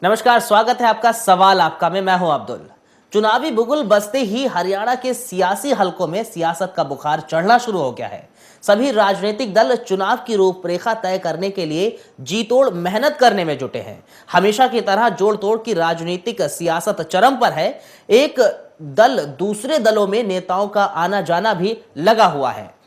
नमस्कार, स्वागत है आपका सवाल आपका में। मैं हूं अब्दुल। चुनावी बुगुल बजते ही हरियाणा के सियासी हलकों में सियासत का बुखार चढ़ना शुरू हो गया है। सभी राजनीतिक दल चुनाव की रूपरेखा तय करने के लिए जी तोड़ मेहनत करने में जुटे हैं। हमेशा की तरह जोड़ तोड़ की राजनीतिक सियासत चरम पर है। एक दल दूसरे दलों में नेताओं का आना जाना भी लगा हुआ है।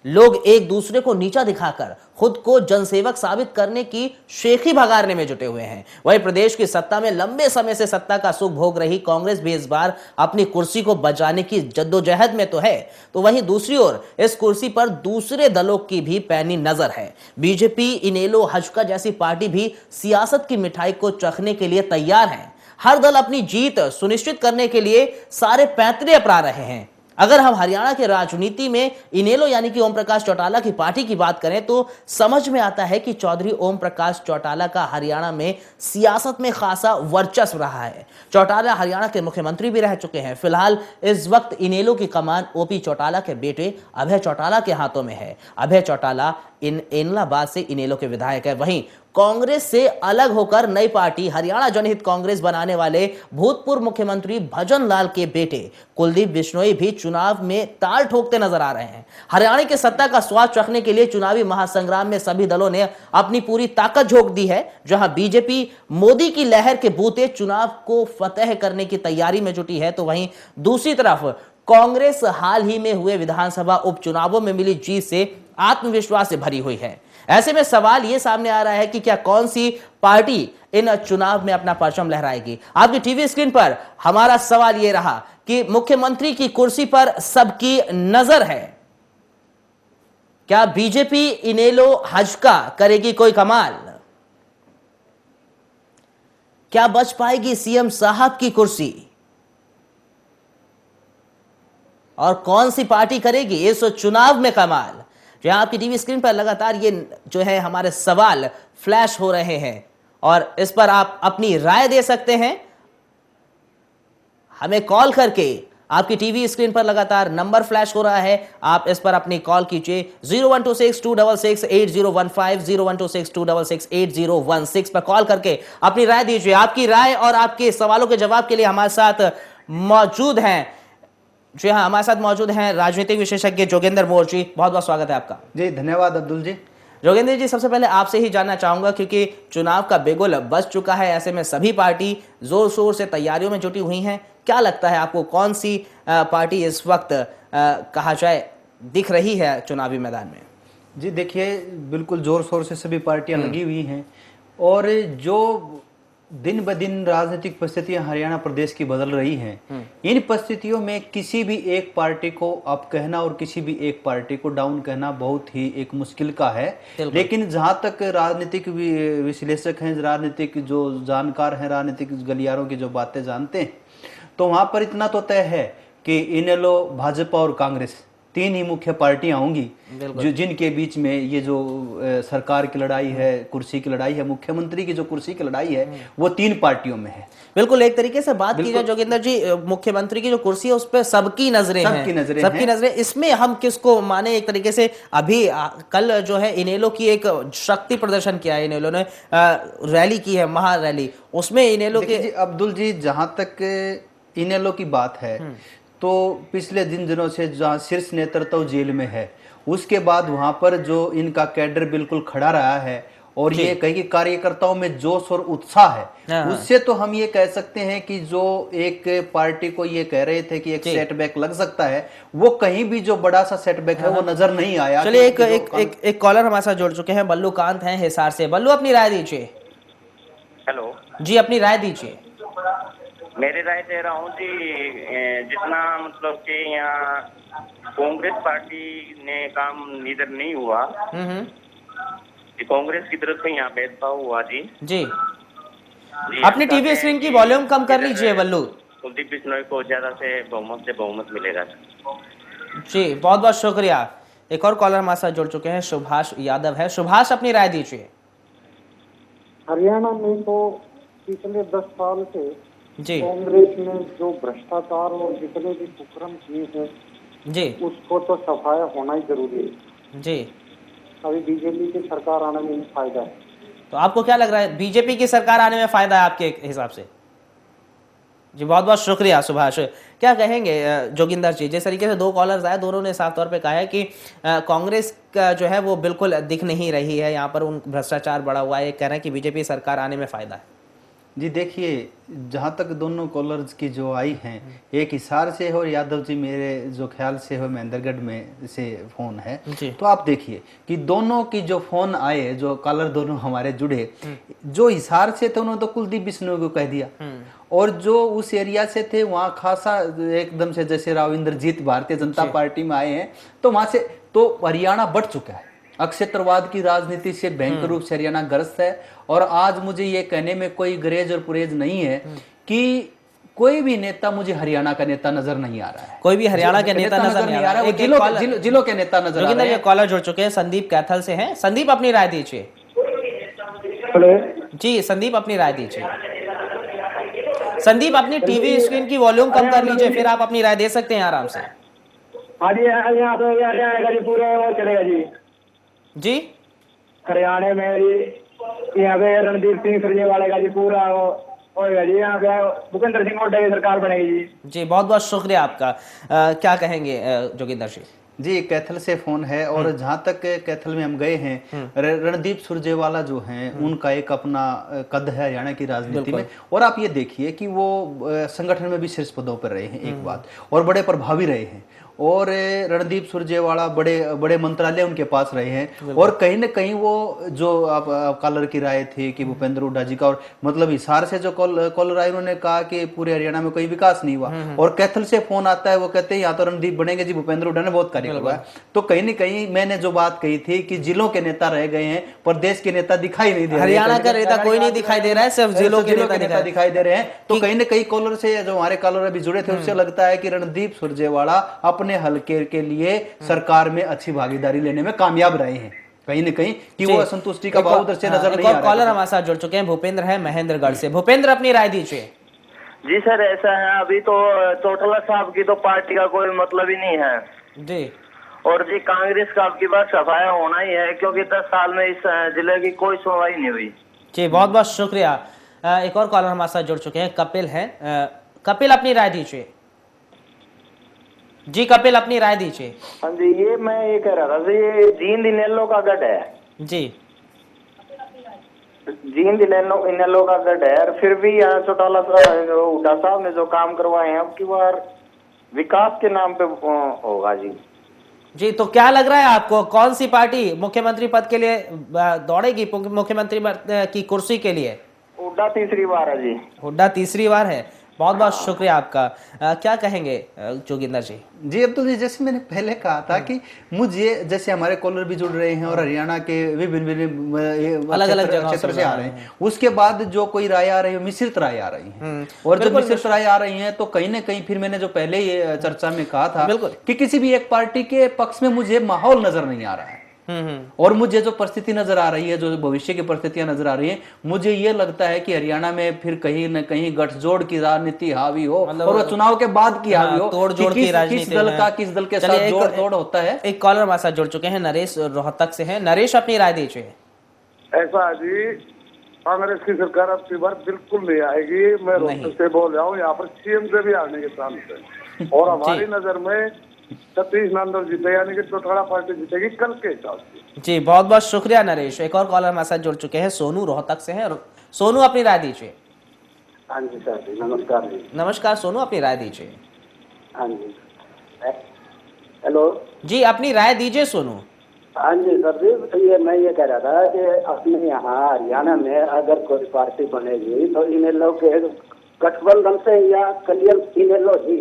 लोग एक दूसरे को नीचा दिखाकर खुद को जनसेवक साबित करने की शेखी भगारने में जुटे हुए हैं। वहीं प्रदेश की सत्ता में लंबे समय से सत्ता का सुख भोग रही कांग्रेस भी इस बार अपनी कुर्सी को बचाने की जद्दोजहद में तो है, तो वहीं दूसरी ओर इस कुर्सी पर दूसरे दलों की भी पैनी नजर है। बीजेपी, इनेलो, हजका जैसी पार्टी भी सियासत की मिठाई को चखने के लिए तैयार है। हर दल अपनी जीत सुनिश्चित करने के लिए सारे पैंतरे अपना रहे हैं। अगर हम हरियाणा के राजनीति में इनेलो यानी कि ओम प्रकाश चौटाला की पार्टी की बात करें तो समझ में आता है कि चौधरी ओम प्रकाश चौटाला का हरियाणा में सियासत में खासा वर्चस्व रहा है। चौटाला हरियाणा के मुख्यमंत्री भी रह चुके हैं। फिलहाल इस वक्त इनेलो की कमान ओपी चौटाला के बेटे अभय चौटाला के हाथों में है। अभय चौटाला एनलाबाद से इनेलो के विधायक है। वहीं कांग्रेस से अलग होकर नई पार्टी हरियाणा जनहित कांग्रेस बनाने वाले भूतपूर्व मुख्यमंत्री भजन लाल के बेटे कुलदीप बिश्नोई भी चुनाव में ताल ठोकते नजर आ रहे हैं। हरियाणा की सत्ता का स्वाद चखने के लिए चुनावी महासंग्राम में सभी दलों ने अपनी पूरी ताकत झोंक दी है। जहां बीजेपी मोदी की लहर के बूते चुनाव को फतेह करने की तैयारी में जुटी है, तो वहीं दूसरी तरफ कांग्रेस हाल ही में हुए विधानसभा उपचुनावों में मिली जीत से आत्मविश्वास से भरी हुई है। ऐसे में सवाल यह सामने आ रहा है कि क्या कौन सी पार्टी इन चुनाव में अपना परचम लहराएगी। आपकी टीवी स्क्रीन पर हमारा सवाल यह रहा कि मुख्यमंत्री की कुर्सी पर सबकी नजर है। क्या बीजेपी, इनेलो, हजका करेगी कोई कमाल? क्या बच पाएगी सीएम साहब की कुर्सी? और कौन सी पार्टी करेगी इस चुनाव में कमाल? जो आपकी टीवी स्क्रीन पर लगातार ये जो है हमारे सवाल फ्लैश हो रहे हैं और इस पर आप अपनी राय दे सकते हैं। हमें कॉल करके आपकी टीवी स्क्रीन पर लगातार नंबर फ्लैश हो रहा है, आप इस पर अपनी कॉल कीजिए 0126266801 0126268016 पर कॉल करके अपनी राय दीजिए। आपकी राय और आपके सवालों के जवाब के लिए हमारे साथ मौजूद हैं, जी हाँ, हमारे साथ मौजूद हैं राजनीतिक विशेषज्ञ जोगेंद्र मोर जी। बहुत बहुत स्वागत है आपका। जी धन्यवाद अब्दुल जी। जोगेंद्र जी, सबसे पहले आपसे ही जानना चाहूंगा, क्योंकि चुनाव का बिगुल बज चुका है, ऐसे में सभी पार्टी जोर शोर से तैयारियों में जुटी हुई हैं। क्या लगता है आपको कौन सी पार्टी इस वक्त कहा जाए दिख रही है चुनावी मैदान में? जी देखिए, बिल्कुल जोर शोर से सभी पार्टियां लगी हुई हैं और जो दिन ब दिन राजनीतिक परिस्थितियां हरियाणा प्रदेश की बदल रही हैं, इन परिस्थितियों में किसी भी एक पार्टी को अप कहना और किसी भी एक पार्टी को डाउन कहना बहुत ही एक मुश्किल का है। लेकिन जहां तक राजनीतिक विश्लेषक हैं, राजनीतिक जो जानकार हैं, राजनीतिक गलियारों की जो बातें जानते हैं, तो वहां पर इतना तो तय है कि इनेलो, भाजपा और कांग्रेस तीन ही मुख्य पार्टियां होंगी जो जिनके बीच में ये जो सरकार की लड़ाई है, कुर्सी की लड़ाई है, मुख्यमंत्री की जो कुर्सी की लड़ाई है, वो तीन पार्टियों में है। बिल्कुल, एक तरीके से बात की जाए जोगिंदर जी, मुख्यमंत्री की जो कुर्सी है उस पर सबकी नजरें हैं, सबकी नजरें। इसमें हम किसको माने? एक तरीके से अभी कल जो है इनेलो की एक शक्ति प्रदर्शन किया है, इनेलो ने रैली की है, महा रैली, उसमें इनेलो के अब्दुल जी, जहां तक इनेलो की बात है तो पिछले दिनों से जहाँ शीर्ष नेतृत्व जेल में है, उसके बाद वहां पर जो इनका कैडर बिल्कुल खड़ा रहा है और ये कहीं कि कार्यकर्ताओं में जोश और उत्साह है, उससे तो हम ये कह सकते हैं कि जो एक पार्टी को ये कह रहे थे कि एक सेटबैक लग सकता है, वो कहीं भी जो बड़ा सा सेटबैक है वो नजर नहीं आया। चलिए, एक कॉलर हमारे साथ जुड़ चुके हैं, बल्लू कांत हैं हिसार से। बल्लू, अपनी राय दीजिए। हेलो जी, अपनी राय दीजिए। मेरी राय दे रहा हूँ जी, जितना मतलब कि यहाँ कांग्रेस पार्टी ने काम नीदर नहीं हुआ कि कांग्रेस की तरफ से यहाँ भेदभाव हुआ जी। जी, अपनी टीवी स्क्रीन की वॉल्यूम कम कर लीजिए बल्लू। कुलदीप बिश्नोई को ज्यादा से बहुमत मिलेगा जी, बहुत बहुत शुक्रिया। एक और कॉलर हमारे साथ जुड़ चुके हैं, सुभाष यादव है। सुभाष, अपनी राय दीजिए। हरियाणा में तो पिछले 10 साल से जी कांग्रेस ने जो भ्रष्टाचार और जितने भी कुकर्म किए हैं जी, उसको तो सफाया होना ही जरूरी है। जी अभी बीजेपी की सरकार आने में फायदा है। तो आपको क्या लग रहा है, बीजेपी की सरकार आने में फायदा है आपके हिसाब से? जी बहुत बहुत शुक्रिया सुभाष। क्या कहेंगे जोगिंदर जी, जिस तरीके से दो कॉलर्स आए, दोनों ने साफ तौर पे कहा है कि कांग्रेस का जो है वो बिल्कुल दिख नहीं रही है, यहाँ पर उन भ्रष्टाचार बढ़ा हुआ है, एक कह रहे हैं कि बीजेपी सरकार आने में फायदा है। जी देखिए, जहाँ तक दोनों कॉलर्स की जो आई हैं, एक हिसार से है और यादव जी मेरे जो ख्याल से हो महेंद्रगढ़ में से फ़ोन है। तो आप देखिए कि दोनों की जो फ़ोन आए, जो कॉलर दोनों हमारे जुड़े, जो हिसार से थे उन्होंने तो कुलदीप बिश्नोई को कह दिया, और जो उस एरिया से थे वहाँ खासा एकदम से, जैसे राव इंद्रजीत भारतीय जनता पार्टी में आए हैं, तो वहाँ से तो हरियाणा बढ़ चुका है। अक्षेत्रवाद की राजनीति से भयंकर रूप से हरियाणा ग्रस्त है। और आज मुझे ये कहने में कोई गरेज और पुरेज नहीं है कि कोई भी नेता मुझे हरियाणा का नेता नजर नहीं आ रहा है, कोई भी हरियाणा के नेता नजर नहीं आ रहा है। जिलों के नेता नजर आ रहे हैं। कॉलर जुड़ चुके हैं, संदीप कैथल से हैं। संदीप अपनी राय दीजिए। जी संदीप अपनी राय दीजिए। संदीप अपनी टीवी स्क्रीन की वॉल्यूम कम कर लीजिए, फिर आप अपनी राय दे सकते हैं आराम से। हाँ जी, यहाँ तो हरियाणा जी पूरे वो चलेगा जी। जी हरियाणा में जी यहाँ पे रणदीप सिंह सुरजेवाला का जी पूरा वो होएगा जी। यहाँ पे भूपेंद्र सिंह हुड्डा की सरकार बनेगी जी। जी बहुत बहुत शुक्रिया आपका। क्या कहेंगे जोगिंदर जी? जी कैथल से फोन है, और जहाँ तक कैथल में हम गए हैं, रणदीप सुरजेवाला जो हैं उनका एक अपना कद है हरियाणा की राजनीति में। और आप ये देखिए कि वो संगठन में भी शीर्ष पदों पर रहे हैं, एक बात, और बड़े प्रभावी रहे हैं। और रणदीप सुरजेवाला बड़े बड़े मंत्रालय उनके पास रहे हैं। और कहीं ना कहीं वो जो आप कॉलर की राय थी कि भूपेंद्र हुड्डा जी का, और मतलब हिसार से जो कॉलर आए, उन्होंने कहा कि पूरे हरियाणा में कोई विकास नहीं हुआ, और कैथल से फोन आता है, वो कहते हैं यहाँ तो रणदीप बनेंगे जी, भूपेंद्र हुड्डा ने बहुत कार्य करवाया। तो कहीं ना कहीं मैंने जो बात कही थी कि जिलों के नेता रह गए हैं, प्रदेश के नेता दिखाई नहीं दे रहे, हरियाणा का नेता कोई नहीं दिखाई दे रहा है, सिर्फ जिलों के नेता दिखाई दे रहे हैं। तो कहीं ना कहीं कॉलर से, जो हमारे कॉलर अभी जुड़े थे, उससे लगता है कि रणदीप सुरजेवाला अपने हलके के लिए सरकार में अच्छी भागीदारी लेने में कामयाब रहे हैं, कहीं ना कहीं कि वो असंतुष्टि का भाव उधर से नजर नहीं आ रहा है। कॉलर हमारे साथ जुड़ चुके हैं, भूपेंद्र है महेंद्रगढ़ से। भूपेंद्र अपनी राय दीजिए। जी सर, ऐसा है, अभी तो चौटाला साहब की तो पार्टी का कोई मतलब ही नहीं है जी, और जी कांग्रेस का आपकी बात सफाया होना ही है, क्योंकि 10 साल में इस जिले की कोई सुनवाई नहीं हुई। जी बहुत बहुत शुक्रिया। एक और कॉलर हमारे साथ जुड़ चुके हैं, कपिल हैं। कपिल अपनी राय दीजिए। जी कपिल अपनी राय दीजिए। हाँ जी, ये मैं ये कह रहा था, ये जींद इनेलो का गढ़ है जी, जींद इनेलो का गढ़ है, और फिर भी यहाँ चौटाला हुड्डा साहब ने जो काम करवाए हैं, अब की बार विकास के नाम पे होगा जी। जी तो क्या लग रहा है आपको, कौन सी पार्टी मुख्यमंत्री पद के लिए दौड़ेगी, मुख्यमंत्री की कुर्सी के लिए? हुड्डा तीसरी बार है जी। हुड्डा तीसरी बार है। बहुत बहुत शुक्रिया आपका। क्या कहेंगे जोगिंदर जी? जी अब तो जैसे मैंने पहले कहा था कि मुझे, जैसे हमारे कॉलर भी जुड़ रहे हैं और हरियाणा के विभिन्न अलग अलग क्षेत्र से आ रहे हैं, उसके बाद जो कोई राय आ रही है, मिश्रित राय आ रही है। और जब मिश्रित राय आ रही है, तो कहीं ना कहीं फिर मैंने जो पहले ये चर्चा में कहा था कि किसी भी एक पार्टी के पक्ष में मुझे माहौल नजर नहीं आ रहा है, और मुझे जो परिस्थिति नजर आ रही है, जो भविष्य की परिस्थितियां नजर आ रही हैं, मुझे ये लगता है कि हरियाणा में फिर कहीं न कहीं गठजोड़ की राजनीति हावी हो, और वो चुनाव के बाद की हावी हो, तोड़-जोड़ की राजनीति, किस दल के साथ जोड़ तोड़ होता है। एक कॉलर हमारे साथ जुड़ चुके हैं, नरेश रोहतक से हैं। नरेश अपनी राय दीजिए। ऐसा है जी, कांग्रेस की सरकार अब की बार बिल्कुल नहीं आएगी। मैं रोहतक से बोल रहा हूँ, यहाँ पर सीएम से भी आने के चांस है, और हमारी नजर में सतीश नंदन जीते, यानी कि चौटाला पार्टी जीतेगी कल के हिसाब से। जी बहुत बहुत शुक्रिया नरेश। एक और कॉलर हमारे साथ जुड़ चुके हैं, सोनू रोहतक से हैं। सोनू अपनी राय दीजिए। हाँ जी सर जी, नमस्कार जी। नमस्कार सोनू, अपनी राय दीजिए। हाँ जी, हेलो जी अपनी राय दीजिए सोनू। हाँ जी सर जी, तो ये मैं ये कह रहा था कि अपने यहाँ हरियाणा में अगर कोई पार्टी बनेगी तो इनेलो के गठबंधन से या क्लियर इनेलो ही,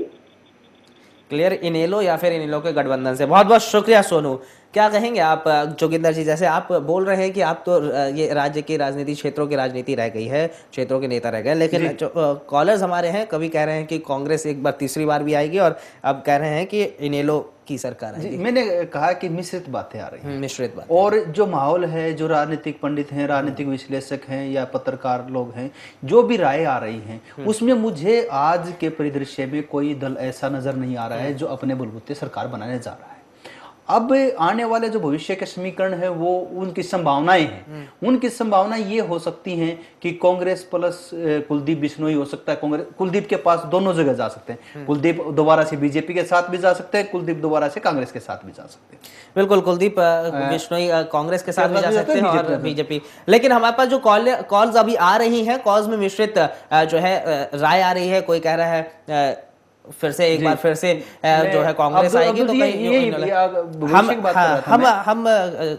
क्लियर इनेलो या फिर इनेलो के गठबंधन से। बहुत बहुत शुक्रिया सोनू। क्या कहेंगे आप जोगिंदर जी? जैसे आप बोल रहे हैं कि आप तो ये राज्य की राजनीति, क्षेत्रों की राजनीति रह गई है, क्षेत्रों के नेता रह गए, लेकिन जो कॉलर्स हमारे हैं, कभी कह रहे हैं कि कांग्रेस एक बार तीसरी बार भी आएगी, और अब कह रहे हैं कि इनेलो की सरकार आएगी। मैंने कहा कि मिश्रित बातें आ रही हैं, मिश्रित बात। और जो माहौल है, जो राजनीतिक पंडित हैं, राजनीतिक विश्लेषक हैं या पत्रकार लोग हैं, जो भी राय आ रही हैं, उसमें मुझे आज के परिदृश्य में कोई दल ऐसा नजर नहीं आ रहा है जो अपने बलबूते सरकार बनाने जा रहा है। अब आने वाले जो भविष्य के समीकरण है वो उनकी संभावनाएं हैं, उनकी संभावनाएं ये हो सकती हैं कि कांग्रेस प्लस कुलदीप बिश्नोई हो सकता है। कांग्रेस कुलदीप के पास दोनों जगह जा सकते हैं, कुलदीप दोबारा से बीजेपी के साथ भी जा सकते हैं, कुलदीप दोबारा से कांग्रेस के साथ भी जा सकते हैं। बिल्कुल, कुलदीप बिश्नोई कांग्रेस के साथ भी जा सकते हैं और बीजेपी। लेकिन हमारे पास जो कॉल्स अभी आ रही हैं, कॉल्स में मिश्रित जो है राय आ रही है। कोई कह रहा है फिर से एक बार फिर से जो है कांग्रेस आएगी, तो हम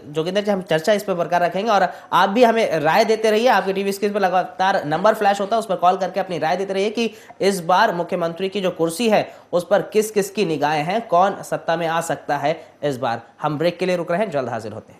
जोगिंदर जी हम चर्चा इस पर बरकरार रखेंगे और आप भी हमें राय देते रहिए। आपके टीवी स्क्रीन पर लगातार नंबर फ्लैश होता है, उस पर कॉल करके अपनी राय देते रहिए कि इस बार मुख्यमंत्री की जो कुर्सी है उस पर किस किस की निगाहें हैं, कौन सत्ता में आ सकता है इस बार। हम ब्रेक के लिए रुक रहे हैं, जल्द हाजिर होते हैं।